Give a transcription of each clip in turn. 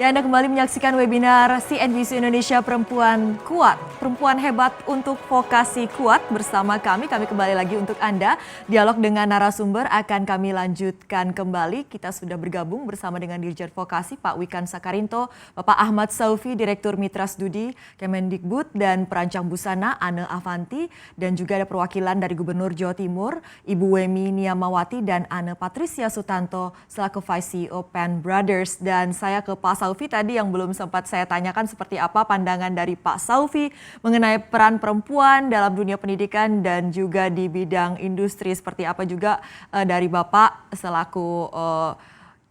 Ya, Anda kembali menyaksikan webinar CNBC Indonesia Perempuan Kuat. Perempuan hebat untuk vokasi kuat bersama kami. Kami kembali lagi untuk Anda. Dialog dengan narasumber akan kami lanjutkan kembali. Kita sudah bergabung bersama dengan Dirjen Vokasi Pak Wikan Sakarinto, Bapak Ahmad Saufi, Direktur Mitra Studi Kemendikbud, dan Perancang Busana Ane Avanti. Dan juga ada perwakilan dari Gubernur Jawa Timur, Ibu Wemi Niamawati dan Ane Patricia Sutanto selaku Vice CEO Penn Brothers. Dan saya ke Pak Saufi tadi yang belum sempat saya tanyakan seperti apa pandangan dari Pak Saufi mengenai peran perempuan dalam dunia pendidikan dan juga di bidang industri, seperti apa juga dari Bapak selaku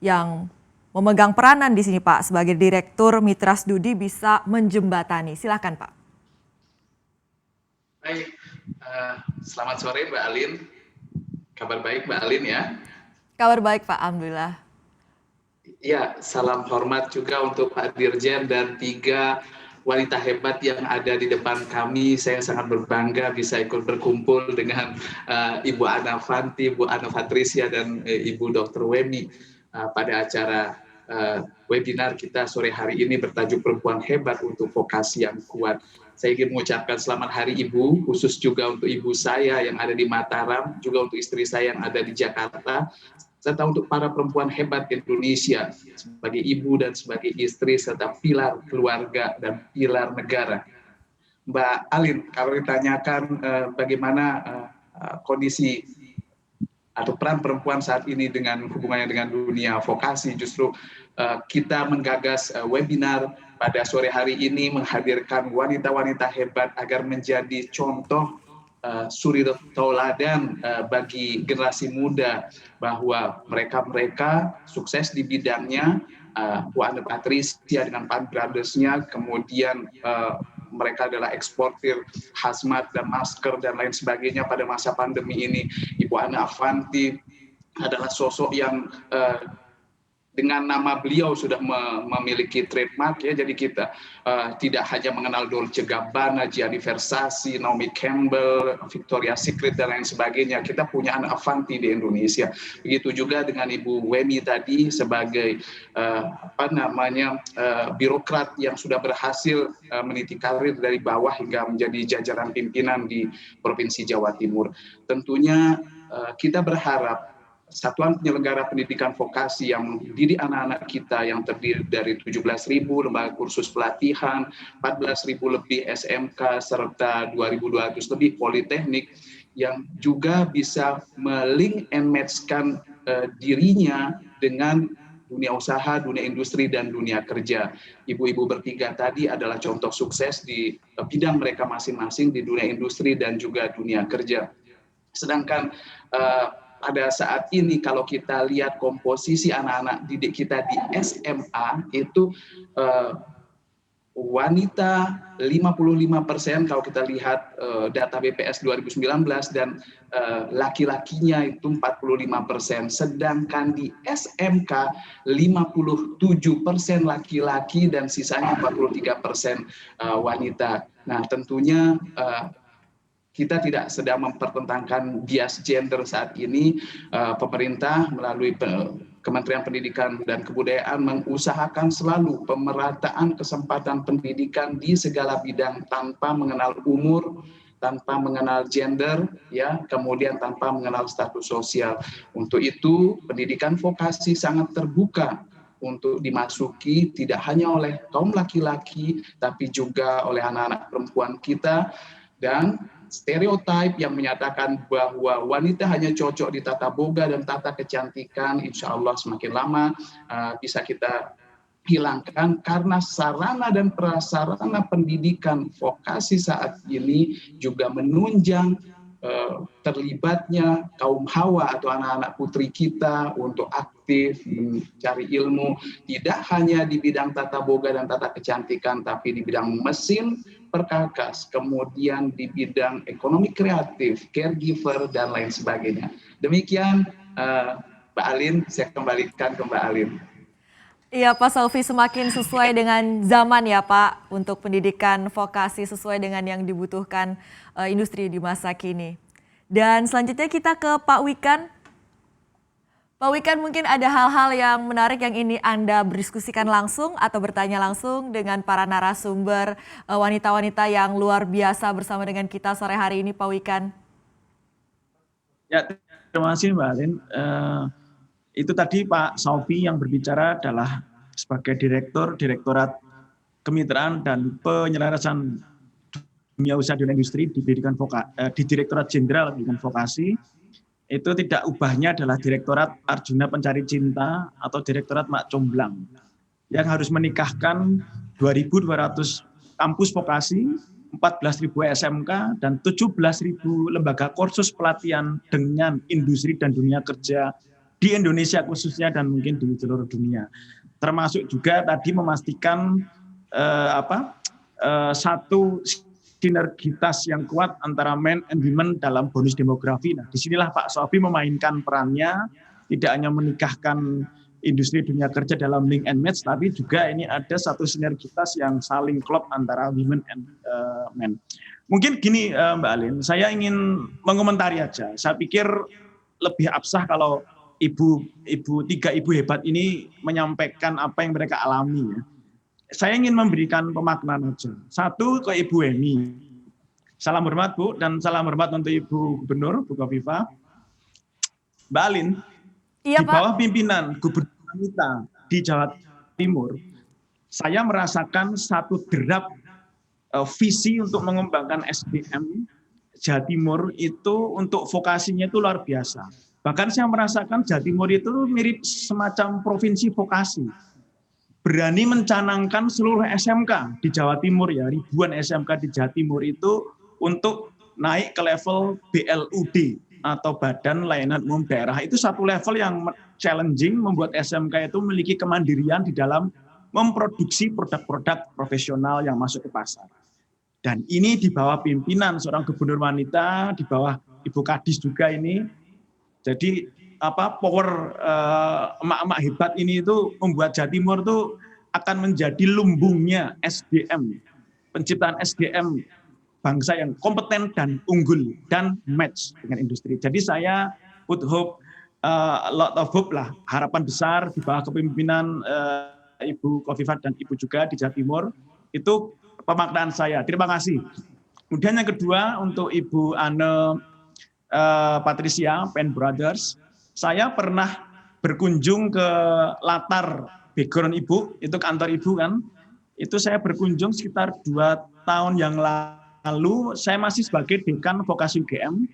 yang memegang peranan di sini Pak sebagai Direktur Mitra Studi bisa menjembatani. Silakan Pak. Baik, selamat sore Mbak Alin. Kabar baik Mbak Alin ya? Kabar baik Pak, alhamdulillah. Ya, salam hormat juga untuk Pak Dirjen dan 3 wanita hebat yang ada di depan kami. Saya sangat berbangga bisa ikut berkumpul dengan Ibu Ane Avanti, Ibu Ane Patricia, dan Ibu Dr. Wemi pada acara webinar kita sore hari ini bertajuk Perempuan Hebat untuk Vokasi yang Kuat. Saya ingin mengucapkan selamat hari Ibu, khusus juga untuk ibu saya yang ada di Mataram, juga untuk istri saya yang ada di Jakarta, serta untuk para perempuan hebat Indonesia sebagai ibu dan sebagai istri serta pilar keluarga dan pilar negara. Mbak Alin, kalau ditanyakan bagaimana kondisi atau peran perempuan saat ini dengan hubungannya dengan dunia vokasi, justru kita menggagas webinar pada sore hari ini menghadirkan wanita-wanita hebat agar menjadi contoh suri tauladan bagi generasi muda bahwa mereka sukses di bidangnya. Bu Ane Patricia dengan Penn Brothers-nya, kemudian mereka adalah eksportir hazmat dan masker dan lain sebagainya pada masa pandemi ini. Ibu Ane Avanti adalah sosok yang dengan nama beliau sudah memiliki trademark ya, jadi kita tidak hanya mengenal Dolce Gabbana, Gianni Versace, Naomi Campbell, Victoria's Secret dan lain sebagainya. Kita punya Ane Avanti di Indonesia. Begitu juga dengan Ibu Wemi tadi sebagai birokrat yang sudah berhasil meniti karir dari bawah hingga menjadi jajaran pimpinan di Provinsi Jawa Timur. Tentunya kita berharap Satuan Penyelenggara Pendidikan Vokasi yang mendidik anak-anak kita yang terdiri dari 17.000 lembaga kursus pelatihan, 14.000 lebih SMK, serta 2.200 lebih politeknik yang juga bisa melink and match-kan dirinya dengan dunia usaha, dunia industri, dan dunia kerja. Ibu-ibu bertiga tadi adalah contoh sukses di bidang mereka masing-masing di dunia industri dan juga dunia kerja. Sedangkan pada saat ini kalau kita lihat komposisi anak-anak didik kita di SMA itu wanita 55% kalau kita lihat data BPS 2019 dan laki-lakinya itu 45%, sedangkan di SMK 57% laki-laki dan sisanya 43% wanita. Nah, tentunya kita tidak sedang mempertentangkan bias gender saat ini. Pemerintah melalui Kementerian Pendidikan dan Kebudayaan mengusahakan selalu pemerataan kesempatan pendidikan di segala bidang tanpa mengenal umur, tanpa mengenal gender, ya, kemudian tanpa mengenal status sosial. Untuk itu, pendidikan vokasi sangat terbuka untuk dimasuki tidak hanya oleh kaum laki-laki, tapi juga oleh anak-anak perempuan kita. Dan stereotip yang menyatakan bahwa wanita hanya cocok di tata boga dan tata kecantikan, insya Allah semakin lama bisa kita hilangkan, karena sarana dan prasarana pendidikan vokasi saat ini juga menunjang terlibatnya kaum hawa atau anak-anak putri kita untuk aktif mencari ilmu, tidak hanya di bidang tata boga dan tata kecantikan, tapi di bidang mesin, perkakas, kemudian di bidang ekonomi kreatif, caregiver, dan lain sebagainya. Demikian Mbak Alin, saya kembalikan ke Mbak Alin. Iya Pak Saufi, semakin sesuai dengan zaman ya Pak untuk pendidikan vokasi sesuai dengan yang dibutuhkan industri di masa kini. Dan selanjutnya kita ke Pak Wikan. Pak Wikan, mungkin ada hal-hal yang menarik yang ini Anda berdiskusikan langsung atau bertanya langsung dengan para narasumber wanita-wanita yang luar biasa bersama dengan kita sore hari ini, Pak Wikan. Ya, terima kasih Mbak Alin. Itu tadi Pak Saufi yang berbicara adalah sebagai Direktorat Kemitraan dan Penyelarasan Dunia Usaha dan Industri di Direktorat Jenderal Pendidikan Vokasi. Itu tidak ubahnya adalah Direktorat Arjuna Pencari Cinta atau Direktorat Mak Comblang yang harus menikahkan 2.200 kampus vokasi, 14.000 SMK, dan 17.000 lembaga kursus pelatihan dengan industri dan dunia kerja di Indonesia khususnya dan mungkin di seluruh dunia. Termasuk juga tadi memastikan satu sinergitas yang kuat antara men and women dalam bonus demografi. Nah, disinilah Pak Sofi memainkan perannya, tidak hanya menikahkan industri dunia kerja dalam link and match, tapi juga ini ada satu sinergitas yang saling klop antara women and men. Mungkin gini Mbak Alin, saya ingin mengomentari aja. Saya pikir lebih absah kalau tiga ibu hebat ini menyampaikan apa yang mereka alami ya. Saya ingin memberikan pemaknaan aja. Satu ke Ibu Emi. Salam hormat Bu, dan salam hormat untuk Ibu Gubernur, Bu Kofifa. Mbak Alin, Iya, di Pak. bawah pimpinan Gubernur kita di Jawa Timur, saya merasakan satu derap visi untuk mengembangkan SDM Jawa Timur itu untuk vokasinya itu luar biasa. Bahkan saya merasakan Jawa Timur itu mirip semacam provinsi vokasi. Berani mencanangkan seluruh SMK di Jawa Timur ya, ribuan SMK di Jawa Timur itu untuk naik ke level BLUD atau Badan Layanan Umum Daerah. Itu satu level yang challenging, membuat SMK itu memiliki kemandirian di dalam memproduksi produk-produk profesional yang masuk ke pasar. Dan ini di bawah pimpinan seorang gubernur wanita, di bawah Ibu Kadis juga ini. Jadi power emak-emak hebat ini itu membuat Jawa Timur itu akan menjadi lumbungnya SDM, penciptaan SDM bangsa yang kompeten dan unggul dan match dengan industri. Jadi saya put hope, lot of hope lah, harapan besar di bawah kepemimpinan Ibu Kofifa dan Ibu juga di Jawa Timur. Itu pemaknaan saya. Terima kasih. Kemudian yang kedua untuk Ibu Anne Patricia, Penn Brothers. Saya pernah berkunjung ke latar background Ibu, itu kantor Ibu kan. Itu saya berkunjung sekitar 2 tahun yang lalu, saya masih sebagai dekan vokasi UGM.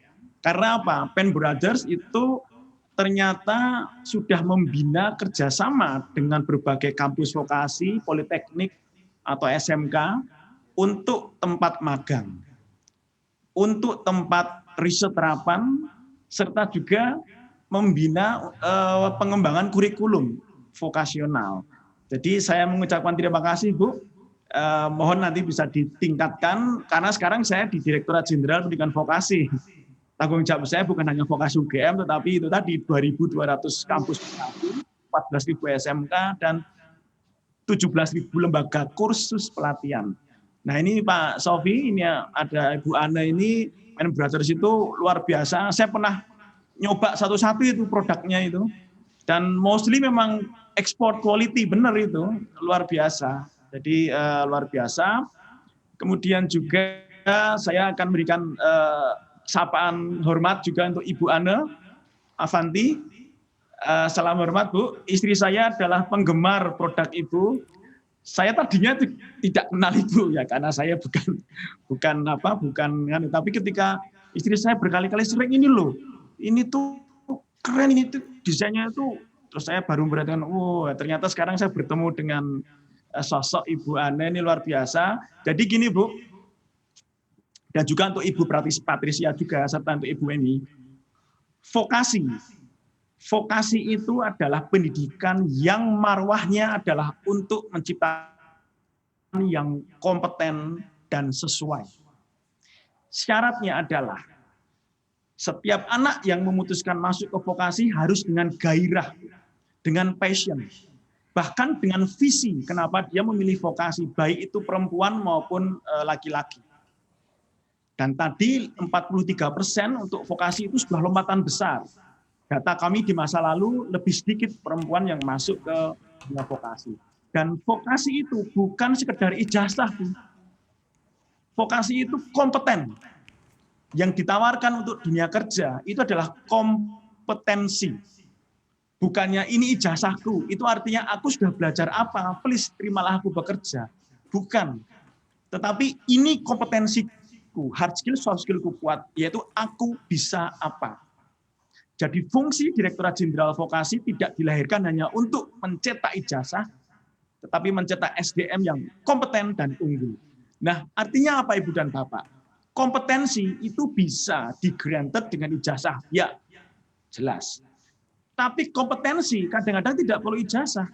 Karena apa? Penn Brothers itu ternyata sudah membina kerjasama dengan berbagai kampus vokasi, politeknik, atau SMK untuk tempat magang, untuk tempat riset terapan, serta juga membina pengembangan kurikulum vokasional. Jadi saya mengucapkan terima kasih Bu, mohon nanti bisa ditingkatkan, karena sekarang saya di Direktorat Jenderal Pendidikan Vokasi. Tanggung jawab saya bukan hanya vokasi UGM, tetapi itu tadi 2.200 kampus, 14.000 SMK, dan 17.000 lembaga kursus pelatihan. Nah ini Pak Sofi, ini ada Ibu Anne ini, Penn Brothers itu luar biasa. Saya pernah nyoba satu-satu itu produknya itu, dan mostly memang ekspor quality, benar itu, luar biasa. Jadi luar biasa. Kemudian juga saya akan berikan sapaan hormat juga untuk Ibu Anne Avanti. Salam hormat Bu, istri saya adalah penggemar produk Ibu. Saya tadinya tidak kenal Ibu ya, karena saya bukan, tapi ketika istri saya berkali-kali sering, ini loh, ini tuh keren, ini tuh desainnya itu, terus saya baru memperhatikan, ternyata sekarang saya bertemu dengan sosok Ibu Anne, ini luar biasa. Jadi gini Bu, dan juga untuk Ibu Patricia juga, serta untuk Ibu Emi, vokasi itu adalah pendidikan yang marwahnya adalah untuk menciptakan yang kompeten dan sesuai. Syaratnya adalah setiap anak yang memutuskan masuk ke vokasi harus dengan gairah, dengan passion, bahkan dengan visi kenapa dia memilih vokasi, baik itu perempuan maupun laki-laki. Dan tadi 43% untuk vokasi itu sebuah lompatan besar. data kami di masa lalu lebih sedikit perempuan yang masuk ke dunia vokasi. Dan vokasi itu bukan sekedar ijazah, Bu. Vokasi itu kompeten. Yang ditawarkan untuk dunia kerja itu adalah kompetensi. Bukannya ini ijazahku, itu artinya aku sudah belajar apa, please terimalah aku bekerja. Bukan. Tetapi ini kompetensiku, hard skill, soft skillku kuat, yaitu aku bisa apa. Jadi fungsi Direktorat Jenderal Vokasi tidak dilahirkan hanya untuk mencetak ijazah, tetapi mencetak SDM yang kompeten dan unggul. Nah, artinya apa Ibu dan Bapak? Kompetensi itu bisa di-granted dengan ijazah, ya jelas. Tapi kompetensi kadang-kadang tidak perlu ijazah.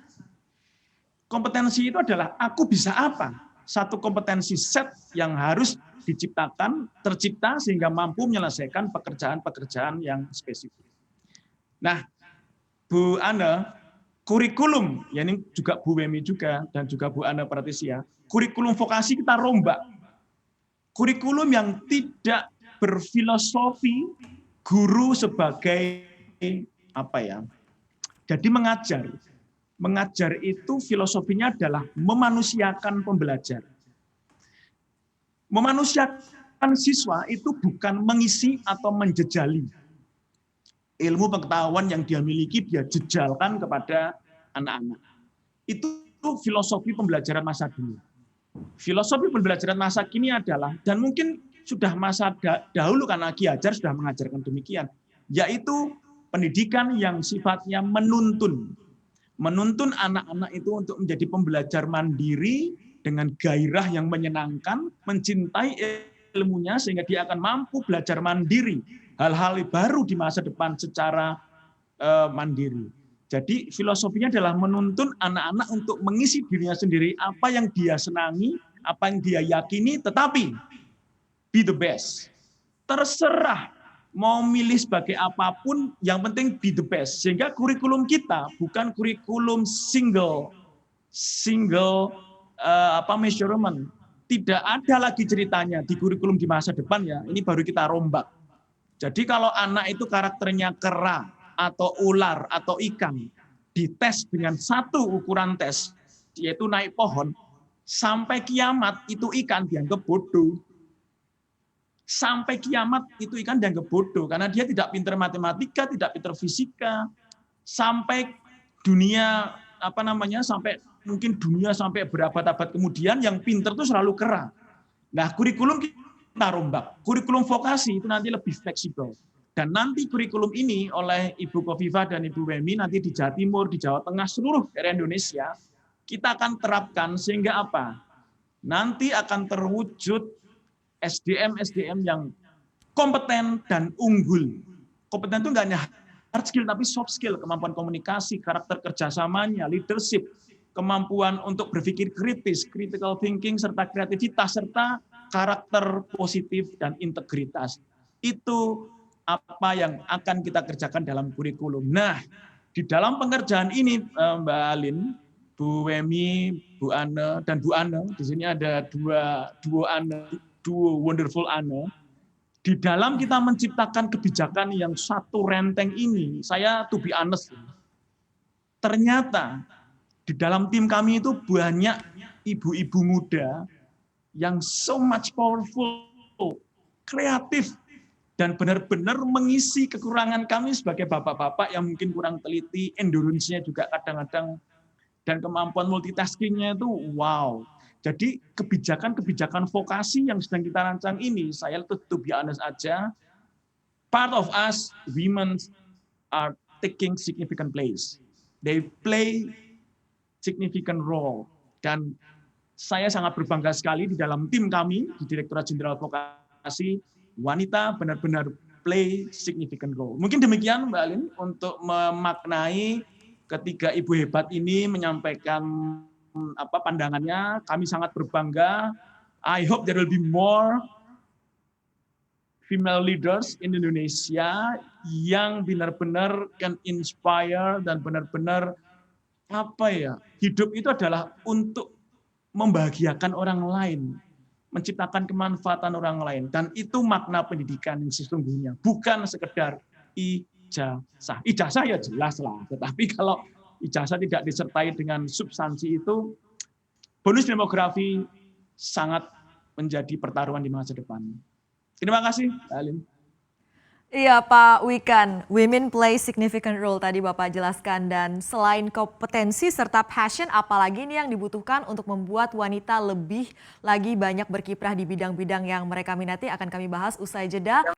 Kompetensi itu adalah aku bisa apa? Satu kompetensi set yang harus diciptakan, tercipta sehingga mampu menyelesaikan pekerjaan-pekerjaan yang spesifik. Nah, Bu Ana, kurikulum, ya ini juga Bu Wemi juga, dan juga Bu Ana Pratisia, kurikulum vokasi kita rombak. Kurikulum yang tidak berfilosofi guru sebagai apa ya? Jadi mengajar. Mengajar itu filosofinya adalah memanusiakan pembelajar. Memanusiakan siswa itu bukan mengisi atau menjejali. Ilmu pengetahuan yang dia miliki dia jejalkan kepada anak-anak. Itu filosofi pembelajaran masa dulu. Filosofi pembelajaran masa kini adalah, dan mungkin sudah masa dahulu karena Ki Hajar sudah mengajarkan demikian, yaitu pendidikan yang sifatnya menuntun. Menuntun anak-anak itu untuk menjadi pembelajar mandiri dengan gairah yang menyenangkan, mencintai ilmunya sehingga dia akan mampu belajar mandiri hal-hal baru di masa depan secara mandiri. Jadi filosofinya adalah menuntun anak-anak untuk mengisi dirinya sendiri apa yang dia senangi, apa yang dia yakini, tetapi be the best. Terserah mau milih sebagai apapun, yang penting be the best. Sehingga kurikulum kita bukan kurikulum single measurement. Tidak ada lagi ceritanya di kurikulum di masa depan ya. Ini baru kita rombak. Jadi kalau anak itu karakternya kera atau ular atau ikan, dites dengan satu ukuran tes, yaitu naik pohon, sampai kiamat itu ikan dianggap bodoh. Sampai kiamat itu ikan dianggap bodoh, karena dia tidak pintar matematika, tidak pintar fisika, sampai dunia sampai mungkin dunia sampai berapa abad kemudian yang pintar itu selalu kera. Nah, kurikulum kita rombak. Kurikulum vokasi itu nanti lebih fleksibel. Dan nanti kurikulum ini oleh Ibu Khofifah dan Ibu Wemi nanti di Jawa Timur, di Jawa Tengah, seluruh daerah Indonesia, kita akan terapkan sehingga apa? Nanti akan terwujud SDM yang kompeten dan unggul. Kompeten itu nggak hanya hard skill, tapi soft skill, kemampuan komunikasi, karakter kerjasamanya, leadership, kemampuan untuk berpikir kritis, critical thinking, serta kreativitas, serta karakter positif dan integritas. Itu apa yang akan kita kerjakan dalam kurikulum. Nah, di dalam pengerjaan ini, Mbak Alin, Bu Wemi, Bu Ana, dan Bu Ana, di sini ada duo wonderful Ana. Di dalam kita menciptakan kebijakan yang satu renteng ini, saya to be honest, ternyata di dalam tim kami itu banyak ibu-ibu muda yang so much powerful, kreatif, dan benar-benar mengisi kekurangan kami sebagai bapak-bapak yang mungkin kurang teliti, endurance-nya juga kadang-kadang, dan kemampuan multitaskingnya itu wow. Jadi kebijakan-kebijakan vokasi yang sedang kita rancang ini, saya to be honest aja, part of us, women are taking significant place. They play significant role. Dan saya sangat berbangga sekali di dalam tim kami, di Direktorat Jenderal Vokasi, wanita benar-benar play significant role. Mungkin demikian Mbak Alin untuk memaknai ketika Ibu hebat ini menyampaikan pandangannya. Kami sangat berbangga. I hope there will be more female leaders in Indonesia yang benar-benar can inspire dan benar-benar hidup itu adalah untuk membahagiakan orang lain, menciptakan kemanfaatan orang lain, dan itu makna pendidikan yang sesungguhnya, bukan sekedar ijazah. Ijazah ya jelas lah, tetapi kalau ijazah tidak disertai dengan substansi itu, bonus demografi sangat menjadi pertaruhan di masa depan. Terima kasih, Alin. Iya Pak Wikan, women play significant role tadi Bapak jelaskan, dan selain kompetensi serta passion, apalagi ini yang dibutuhkan untuk membuat wanita lebih lagi banyak berkiprah di bidang-bidang yang mereka minati, akan kami bahas usai jeda.